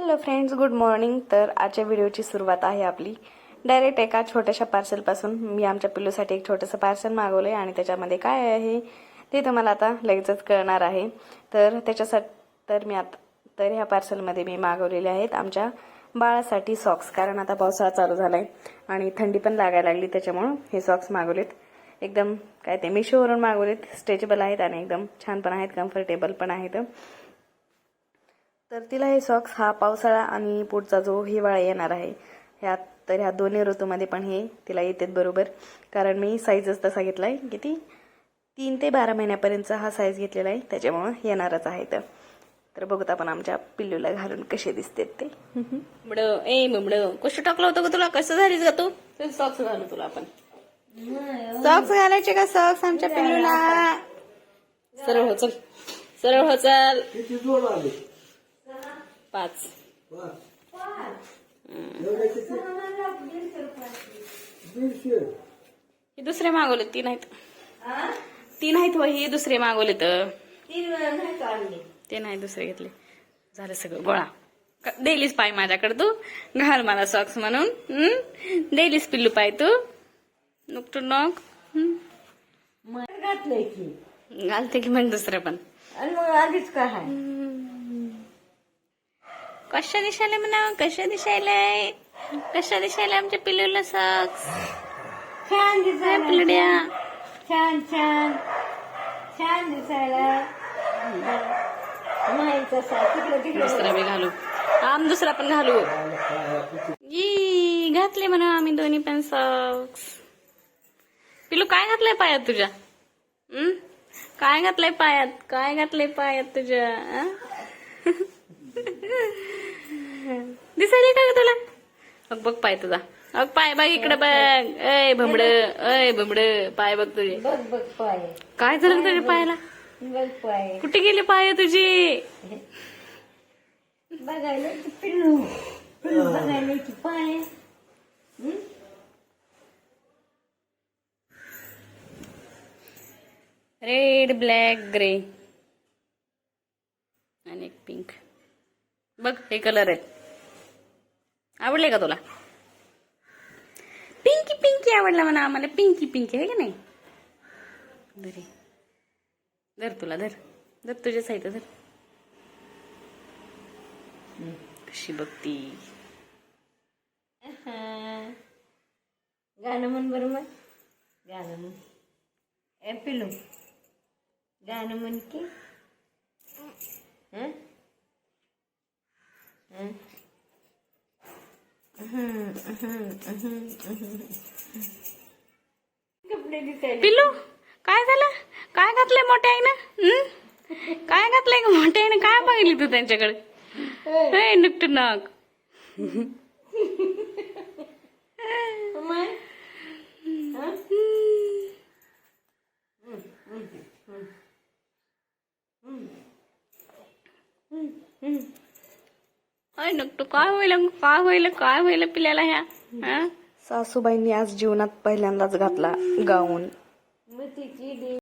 Hello friends, good morning. तर आजच्या व्हिडिओची सुरुवात आहे आपली डायरेक्ट एका छोट्याशा पार्सलपासून. मी आमच्या पिल्लूसाठी एक छोटंसं पार्सल मागवलं आहे आणि त्याच्यामध्ये काय आहे ते तुम्हाला आता लगेचच कळणार आहे. तर ह्या पार्सलमध्ये मी मागवलेले आहेत आमच्या बाळासाठी सॉक्स, कारण आता पावसाळा चालू झाला आहे आणि थंडी पण लागायला लागली, त्याच्यामुळं हे सॉक्स मागवलेत. एकदम काय ते मिशोवरून मागवलेत. स्ट्रेचेबल आहेत आणि एकदम छान पण आहेत, कम्फर्टेबल पण आहेत. तर तिला हे सॉक्स हा पावसाळा आणि पुढचा जो हिवाळा येणार आहे ह्या दोन्ही ऋतूमध्ये पण हे तिला येतात बरोबर, कारण मी साईजच तसा घेतला आहे. किती 3 ते 12 महिन्यापर्यंतचा हा साईज घेतलेला आहे, त्याच्यामुळं येणारच आहे. तर बघत आपण आमच्या पिल्लूला घालून कसे दिसतात ते. कसं टाकलं होतं ग तुला? कसं झालीस ग तू? सॉक्स घालू तुला आपण. सॉक्स घालायचे का सॉक्स आमच्या पिल्लूला? सरळ हो चल, सरळ हो चल. 5 हे दुसरे मागवले, 3 आहेत. 3 आहेत व हे दुसरे मागवले तर ते नाही, दुसरे घेतले. झालं सगळं गोळा. देलीस पाय माझ्याकडे तू? घाल मला सॉक्स म्हणून. देलीस पिल्लू पाय तू? नुक टू नॉक. घातलंय की घालते की मग दुसरं पण. आणि मग आधीच काय आहे? कशा दिसायला म्हणा, कशा दिसायलाय, कशा दिसायला आमच्या पिल्लूला सॉक्स? छान दिसायला, पिल्लुड्या छान छान छान दिसायला. माहित तिकडे दुसरा बी घालू, आम दुसरा पण घालू. घातले म्हणा आम्ही दोन्ही पण सॉक्स. पिल्लू काय घातलंय पायात तुझ्या? काय घातलंय पायात? काय घातलंय पायात तुझ्या? दिसायला का ग तुला? अग बघ पाय तुझा, अग पाय बघ इकडे बघ. अय भमड पाय बघ तुझे. बघ बघ पाय, काय झालं तुझ्या पायाला? बघ पाय. कुठे गेले पाय तुझी? बघायला की पिल्लू, पिल्लू बघायला की पाय. रेड, ब्लॅक, ग्रे आणि एक पिंक. बघ हे कलर आहेत. आवडले का तुला? पिंकी पिंकी आवडला म्हणा आम्हाला. पिंकी पिंकी आहे का नाही? धर धर तुला, धर धर तुझ्या साईड धर. कशी बघती? गाणं म्हण बरं. मग गाणं म्हण. ए पिल्लू, गाणं म्हण की. कपडे दिसायला. पिल्लू काय झालं? काय घातलंय मोठ्या आईनं? काय घातलंय का मोठ्या आईनं? काय बघितली तू त्यांच्याकडे? नुकट नाक. नुकटू काय होईल, काय होईल, काय होईल पिल्याला ह्या? सासूबाईंनी आज जीवनात पहिल्यांदाच घातला गाऊन. मग तिची